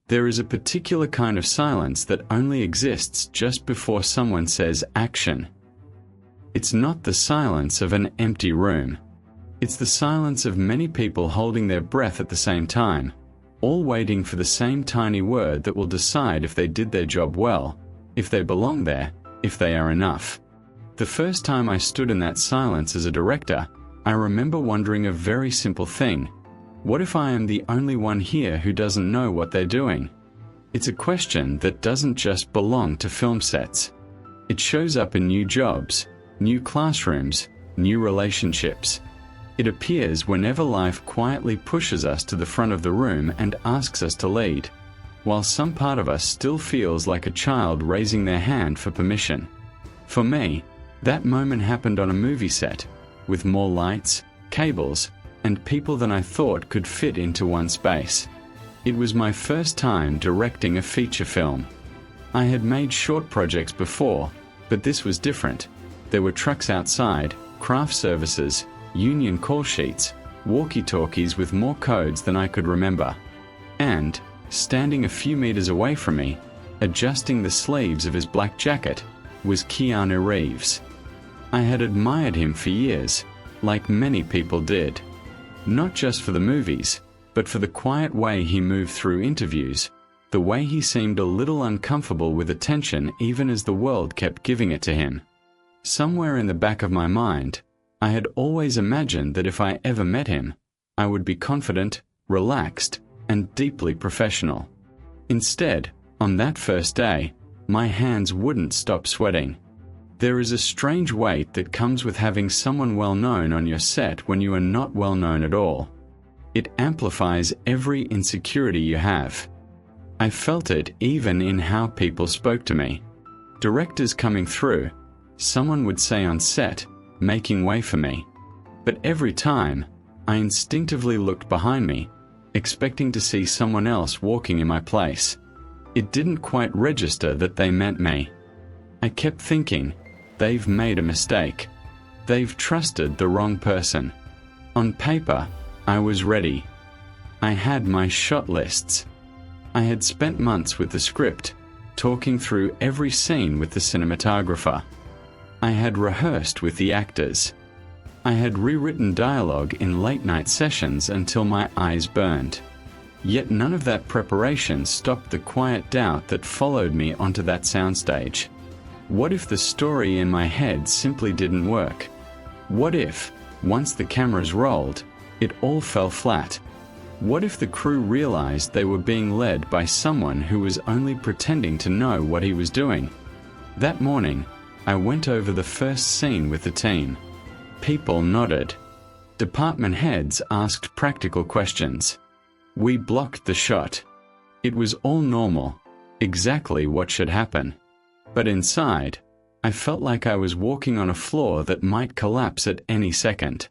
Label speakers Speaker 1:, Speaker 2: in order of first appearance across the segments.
Speaker 1: There is a particular kind of silence that only exists just before someone says action. It's not the silence of an empty room. It's the silence of many people holding their breath at the same time, all waiting for the same tiny word that will decide if they did their job well, if they belong there, if they are enough. The first time I stood in that silence as a director, I remember wondering a very simple thing. What if I am the only one here who doesn't know what they're doing? It's a question that doesn't just belong to film sets. It shows up in new jobs, new classrooms, new relationships. It appears whenever life quietly pushes us to the front of the room and asks us to lead, while some part of us still feels like a child raising their hand for permission. For me, that moment happened on a movie set, with more lights, cables, and people than I thought could fit into one space. It was my first time directing a feature film. I had made short projects before, but this was different. There were trucks outside, craft services, union call sheets, walkie-talkies with more codes than I could remember. And, standing a few meters away from me, adjusting the sleeves of his black jacket, was Keanu Reeves. I had admired him for years, like many people did. Not just for the movies, but for the quiet way he moved through interviews, the way he seemed a little uncomfortable with attention even as the world kept giving it to him. Somewhere in the back of my mind, I had always imagined that if I ever met him, I would be confident, relaxed, and deeply professional. Instead, on that first day, my hands wouldn't stop sweating. There is a strange weight that comes with having someone well-known on your set when you are not well-known at all. It amplifies every insecurity you have. I felt it even in how people spoke to me. Directors coming through, someone would say on set, making way for me. But every time, I instinctively looked behind me, expecting to see someone else walking in my place. It didn't quite register that they meant me. I kept thinking, they've made a mistake. They've trusted the wrong person. On paper, I was ready. I had my shot lists. I had spent months with the script, talking through every scene with the cinematographer. I had rehearsed with the actors. I had rewritten dialogue in late-night sessions until my eyes burned. Yet none of that preparation stopped the quiet doubt that followed me onto that soundstage. What if the story in my head simply didn't work? What if, once the cameras rolled, it all fell flat? What if the crew realized they were being led by someone who was only pretending to know what he was doing? That morning, I went over the first scene with the team. People nodded. Department heads asked practical questions. We blocked the shot. It was all normal, exactly what should happen. But inside, I felt like I was walking on a floor that might collapse at any second.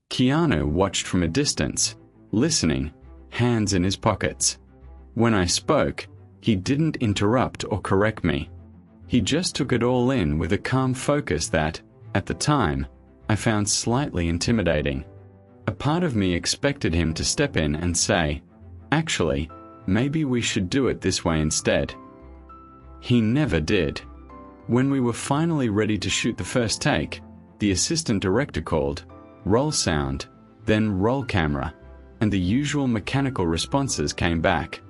Speaker 1: Keanu watched from a distance, listening, hands in his pockets. When I spoke, he didn't interrupt or correct me. He just took it all in with a calm focus that, at the time, I found slightly intimidating. A part of me expected him to step in and say, "Actually, maybe we should do it this way instead." He never did. When we were finally ready to shoot the first take, the assistant director called, "Roll sound," then "roll camera," and the usual mechanical responses came back.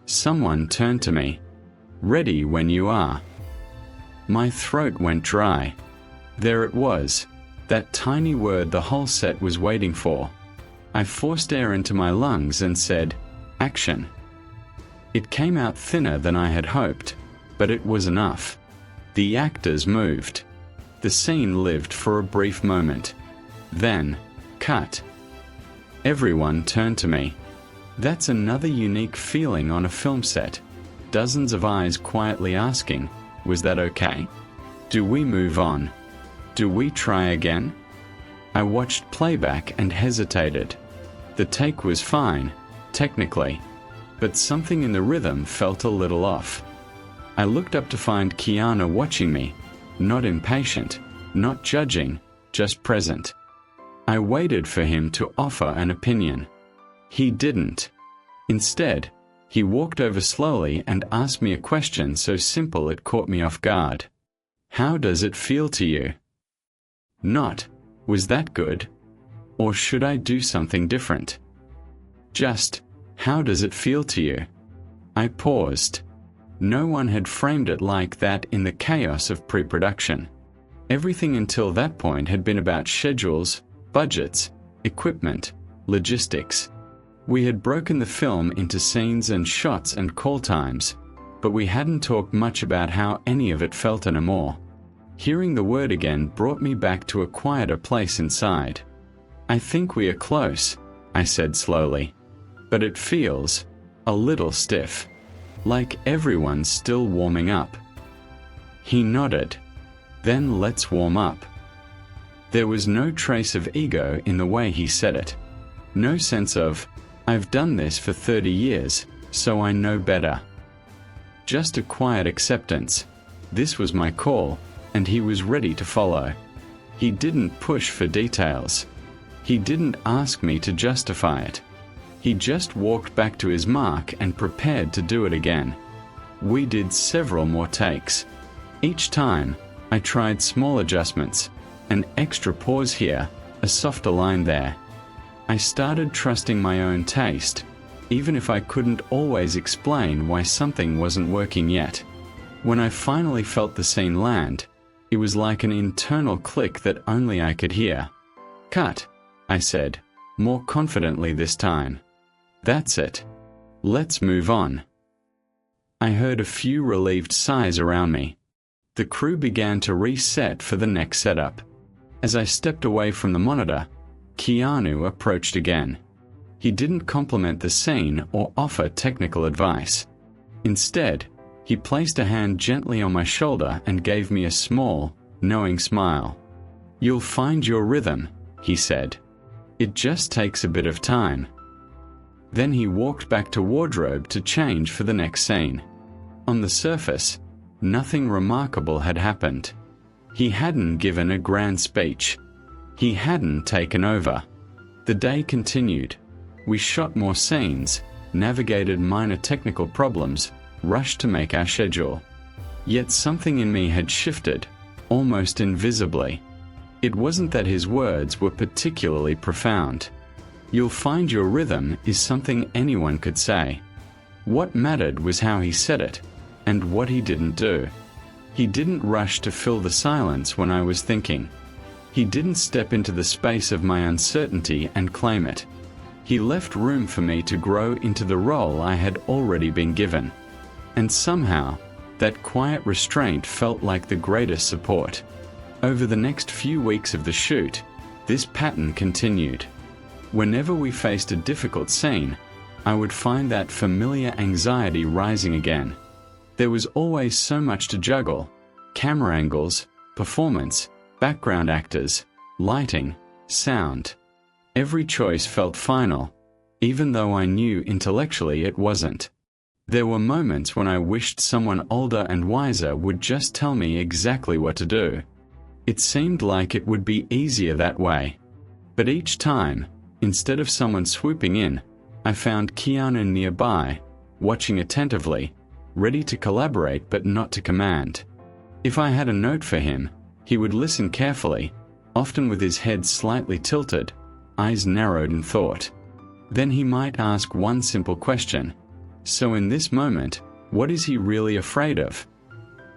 Speaker 1: Someone turned to me. "Ready when you are." My throat went dry. There it was, that tiny word the whole set was waiting for. I forced air into my lungs and said, "Action." It came out thinner than I had hoped, but it was enough. The actors moved. The scene lived for a brief moment. Then, cut. Everyone turned to me. That's another unique feeling on a film set. Dozens of eyes quietly asking, "Was that okay? Do we move on? Do we try again?" I watched playback and hesitated. The take was fine, technically, but something in the rhythm felt a little off. I looked up to find Keanu watching me, not impatient, not judging, just present. I waited for him to offer an opinion. He didn't. Instead, He walked over slowly and asked me a question so simple it caught me off guard. How does it feel to you? Not, was that good? Or should I do something different? Just, how does it feel to you? I paused. No one had framed it like that in the chaos of pre-production. Everything until that point had been about schedules, budgets, equipment, logistics. We had broken the film into scenes and shots and call times, but we hadn't talked much about how any of it felt anymore. Hearing the word again brought me back to a quieter place inside. I think we are close, I said slowly. But it feels a little stiff, like everyone's still warming up. He nodded. Then let's warm up. There was no trace of ego in the way he said it. No sense of, I've done this for 30 years, so I know better. Just a quiet acceptance. This was my call, and he was ready to follow. He didn't push for details. He didn't ask me to justify it. He just walked back to his mark and prepared to do it again. We did several more takes. Each time, I tried small adjustments, an extra pause here, a softer line there. I started trusting my own taste, even if I couldn't always explain why something wasn't working yet. When I finally felt the scene land, it was like an internal click that only I could hear. Cut, I said, more confidently this time. That's it. Let's move on. I heard a few relieved sighs around me. The crew began to reset for the next setup. As I stepped away from the monitor, Keanu approached again. He didn't compliment the scene or offer technical advice. Instead, he placed a hand gently on my shoulder and gave me a small, knowing smile. You'll find your rhythm, he said. It just takes a bit of time. Then he walked back to wardrobe to change for the next scene. On the surface, nothing remarkable had happened. He hadn't given a grand speech. He hadn't taken over. The day continued. We shot more scenes, navigated minor technical problems, rushed to make our schedule. Yet something in me had shifted, almost invisibly. It wasn't that his words were particularly profound. You'll find your rhythm is something anyone could say. What mattered was how he said it, and what he didn't do. He didn't rush to fill the silence when I was thinking. He didn't step into the space of my uncertainty and claim it. He left room for me to grow into the role I had already been given. And somehow, that quiet restraint felt like the greatest support. Over the next few weeks of the shoot, this pattern continued. Whenever we faced a difficult scene, I would find that familiar anxiety rising again. There was always so much to juggle: camera angles, performance, background actors, lighting, sound. Every choice felt final, even though I knew intellectually it wasn't. There were moments when I wished someone older and wiser would just tell me exactly what to do. It seemed like it would be easier that way. But each time, instead of someone swooping in, I found Keanu nearby, watching attentively, ready to collaborate but not to command. If I had a note for him, he would listen carefully, often with his head slightly tilted, eyes narrowed in thought. Then he might ask one simple question. So in this moment, what is he really afraid of?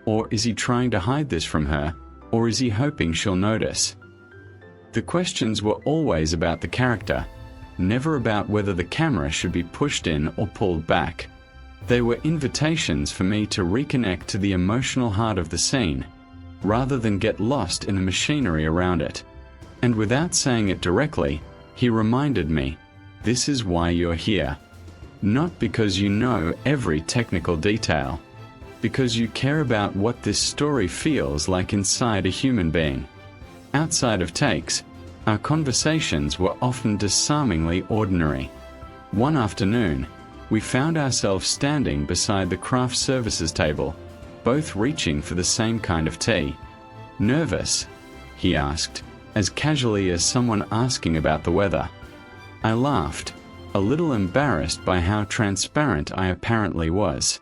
Speaker 1: Or is he trying to hide this from her, or is he hoping she'll notice? The questions were always about the character, never about whether the camera should be pushed in or pulled back. They were invitations for me to reconnect to the emotional heart of the scene, rather than get lost in the machinery around it. And without saying it directly, he reminded me, this is why you're here. Not because you know every technical detail, because you care about what this story feels like inside a human being. Outside of takes, our conversations were often disarmingly ordinary. One afternoon, we found ourselves standing beside the craft services table, both reaching for the same kind of tea. Nervous? He asked, as casually as someone asking about the weather. I laughed. a little embarrassed by how transparent I apparently was.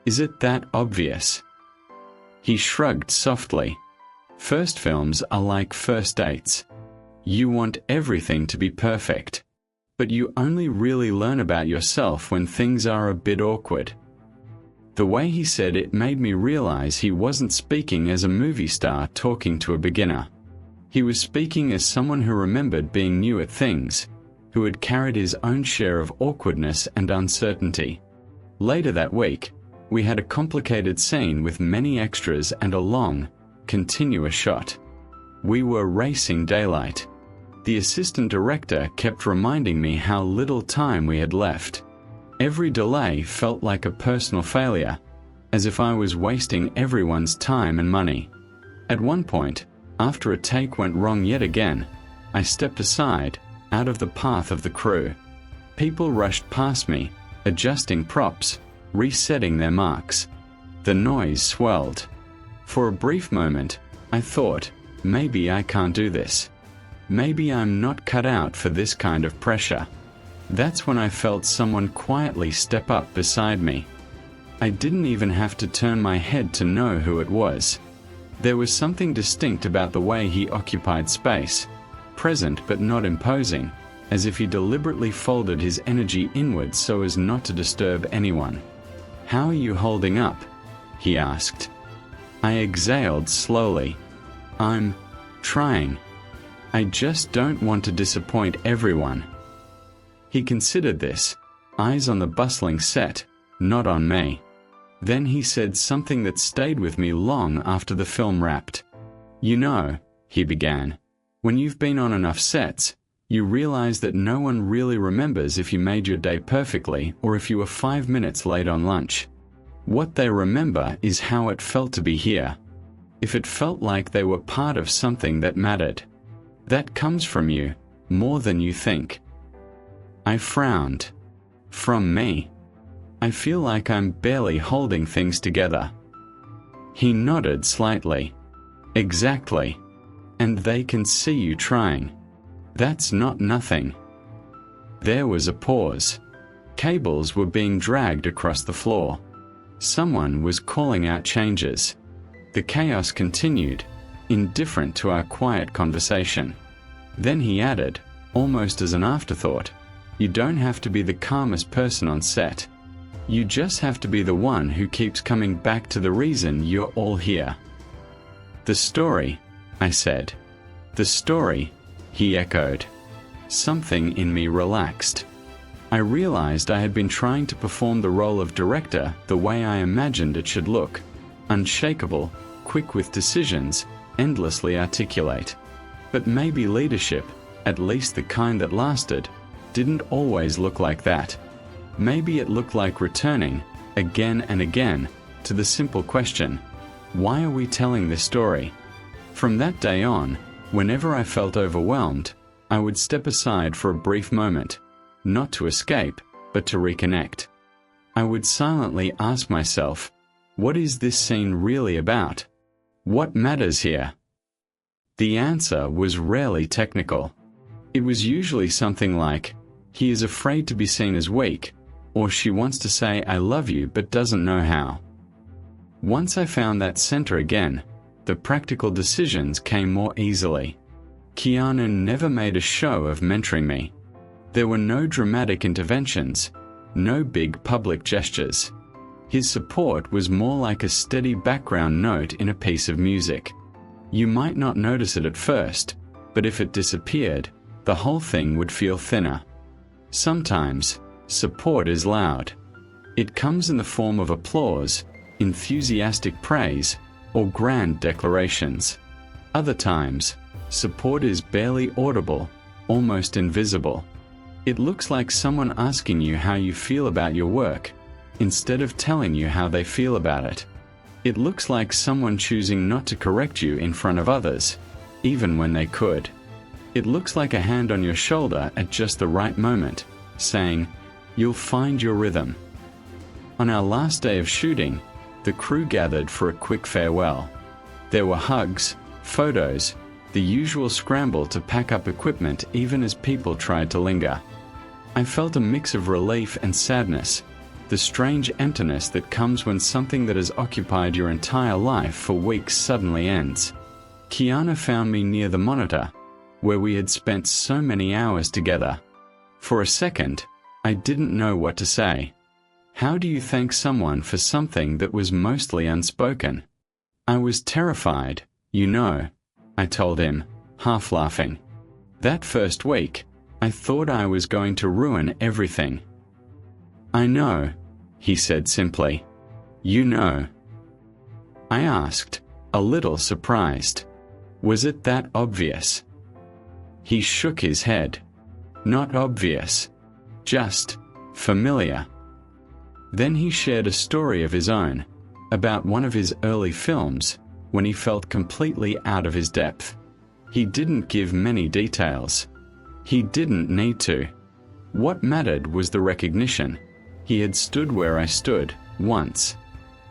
Speaker 1: "Is it that obvious?" He shrugged softly. "First films are like first dates. You want everything to be perfect. But you only really learn about yourself when things are a bit awkward." The way he said it made me realize he wasn't speaking as a movie star talking to a beginner. He was speaking as someone who remembered being new at things, who had carried his own share of awkwardness and uncertainty. Later that week, we had a complicated scene with many extras and a long, continuous shot. We were racing daylight. The assistant director kept reminding me how little time we had left. Every delay felt like a personal failure, as if I was wasting everyone's time and money. At one point, after a take went wrong yet again, I stepped aside, out of the path of the crew. People rushed past me, adjusting props, resetting their marks. The noise swelled. For a brief moment, I thought, maybe I can't do this. Maybe I'm not cut out for this kind of pressure. That's when I felt someone quietly step up beside me. I didn't even have to turn my head to know who it was. There was something distinct about the way he occupied space, present but not imposing, as if he deliberately folded his energy inwards so as not to disturb anyone. "How are you holding up?" he asked. I exhaled slowly. "I'm trying. I just don't want to disappoint everyone." He considered this, eyes on the bustling set, not on me. Then he said something that stayed with me long after the film wrapped. "You know," he began, "when you've been on enough sets, you realize that no one really remembers if you made your day perfectly or if you were 5 minutes late on lunch. What they remember is how it felt to be here. If it felt like they were part of something that mattered. That comes from you, more than you think." I frowned. "From me? I feel like I'm barely holding things together." He nodded slightly. "Exactly. And they can see you trying. That's not nothing." There was a pause. Cables were being dragged across the floor. Someone was calling out changes. The chaos continued, indifferent to our quiet conversation. Then he added, almost as an afterthought, "You don't have to be the calmest person on set. You just have to be the one who keeps coming back to the reason you're all here." "The story," I said. "The story," he echoed. Something in me relaxed. I realized I had been trying to perform the role of director the way I imagined it should look. Unshakable, quick with decisions, endlessly articulate. But maybe leadership, at least the kind that lasted, didn't always look like that. Maybe it looked like returning, again and again, to the simple question, why are we telling this story? From that day on, whenever I felt overwhelmed, I would step aside for a brief moment, not to escape, but to reconnect. I would silently ask myself, what is this scene really about? What matters here? The answer was rarely technical. It was usually something like, he is afraid to be seen as weak, or she wants to say I love you but doesn't know how. Once I found that center again, the practical decisions came more easily. Keanu never made a show of mentoring me. There were no dramatic interventions, no big public gestures. His support was more like a steady background note in a piece of music. You might not notice it at first, but if it disappeared, the whole thing would feel thinner. Sometimes, support is loud. It comes in the form of applause, enthusiastic praise, or grand declarations. Other times, support is barely audible, almost invisible. It looks like someone asking you how you feel about your work, instead of telling you how they feel about it. It looks like someone choosing not to correct you in front of others, even when they could. It looks like a hand on your shoulder at just the right moment, saying, "You'll find your rhythm." On our last day of shooting, the crew gathered for a quick farewell. There were hugs, photos, the usual scramble to pack up equipment even as people tried to linger. I felt a mix of relief and sadness, the strange emptiness that comes when something that has occupied your entire life for weeks suddenly ends. Keanu found me near the monitor, where we had spent so many hours together. For a second, I didn't know what to say. How do you thank someone for something that was mostly unspoken? I was terrified, you know, I told him, half laughing. That first week, I thought I was going to ruin everything. I know, he said simply. You know. I asked, a little surprised. Was it that obvious? He shook his head. Not obvious. Just familiar. Then he shared a story of his own, about one of his early films, when he felt completely out of his depth. He didn't give many details. He didn't need to. What mattered was the recognition. He had stood where I stood, once.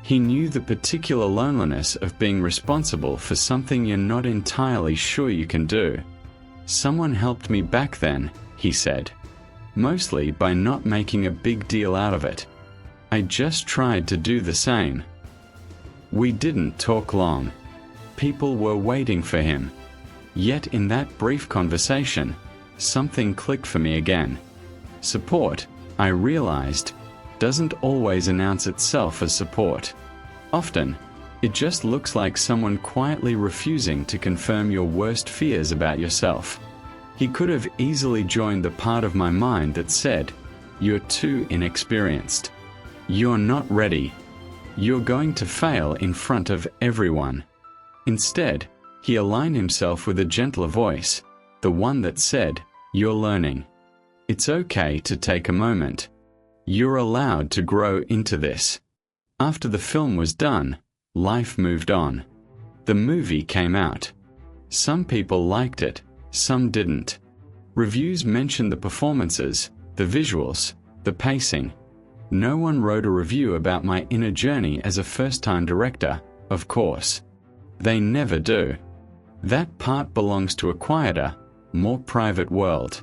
Speaker 1: He knew the particular loneliness of being responsible for something you're not entirely sure you can do. Someone helped me back then, he said. Mostly by not making a big deal out of it. I just tried to do the same. We didn't talk long. People were waiting for him. Yet in that brief conversation, something clicked for me again. Support, I realized, doesn't always announce itself as support. Often, it just looks like someone quietly refusing to confirm your worst fears about yourself. He could have easily joined the part of my mind that said, "You're too inexperienced. You're not ready. You're going to fail in front of everyone." Instead, he aligned himself with a gentler voice, the one that said, "You're learning. It's okay to take a moment. You're allowed to grow into this." After the film was done, life moved on. The movie came out. Some people liked it, some didn't. Reviews mentioned the performances, the visuals, the pacing. No one wrote a review about my inner journey as a first-time director, of course. They never do. That part belongs to a quieter, more private world.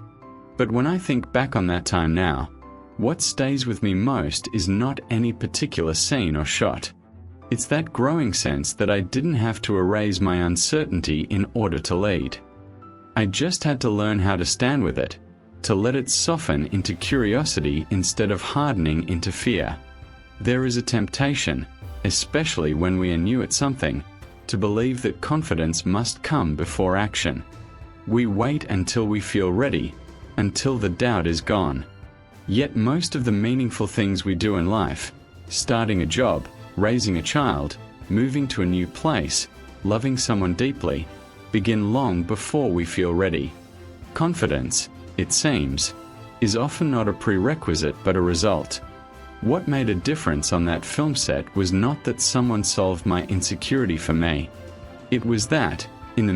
Speaker 1: But when I think back on that time now, what stays with me most is not any particular scene or shot. It's that growing sense that I didn't have to erase my uncertainty in order to lead. I just had to learn how to stand with it, to let it soften into curiosity instead of hardening into fear. There is a temptation, especially when we are new at something, to believe that confidence must come before action. We wait until we feel ready, until the doubt is gone. Yet most of the meaningful things we do in life, starting a job, raising a child, moving to a new place, loving someone deeply, begin long before we feel ready. Confidence, it seems, is often not a prerequisite but a result. What made a difference on that film set was not that someone solved my insecurity for me. It was that, in the